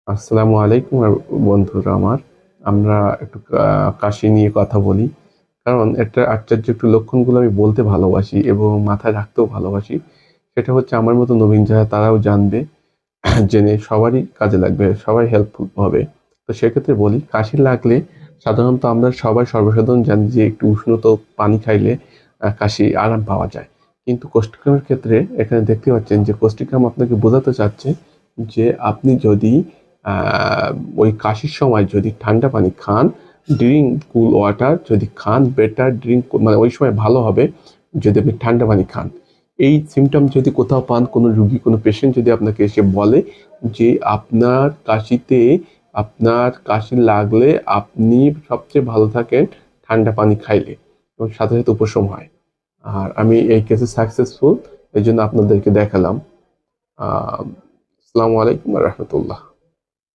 আসসালামু আলাইকুম বন্ধুরা আমার। আমরা একটু কাশি নিয়ে কথা বলি। কারণ একটা আশ্চর্য একটু লক্ষণগুলো আমি বলতে ভালোবাসি এবং মাথায় রাখতেও ভালোবাসি। সেটা হচ্ছে আমার মতো নবীন যারা তারাও জানবে, জেনে সবারই কাজে লাগবে, সবাই হেল্পফুল হবে। তো সেক্ষেত্রে বলি, কাশি লাগলে সাধারণত আমরা সবাই সর্বসাধারণ জানি যে একটু উষ্ণত পানি খাইলে কাশি আরাম পাওয়া যায়। কিন্তু কোষ্ঠকামের ক্ষেত্রে এখানে দেখতে পাচ্ছেন যে কোষ্ঠকাম আপনাকে বোঝাতে চাচ্ছে যে আপনি যদি আহ, ওই কাশির সময় যদি ঠান্ডা পানি খান, ড্রিঙ্ক কুল ওয়াটার যদি খান, বেটার ড্রিঙ্ক মানে ওই সময় ভালো হবে যদি আপনি ঠান্ডা পানি খান। এই সিমটম যদি কোথাও পান, কোনো রুগী কোনো পেশেন্ট যদি আপনাকে এসে বলে যে আপনার কাশি লাগলে আপনি সবচেয়ে ভালো থাকেন ঠান্ডা পানি খাইলে, এবং সাথে সাথে উপশম হয়। আর আমি এই কেসে সাকসেসফুল, এই জন্য আপনাদেরকে দেখালাম। আসসালামু আলাইকুম রহমতুল্লাহ।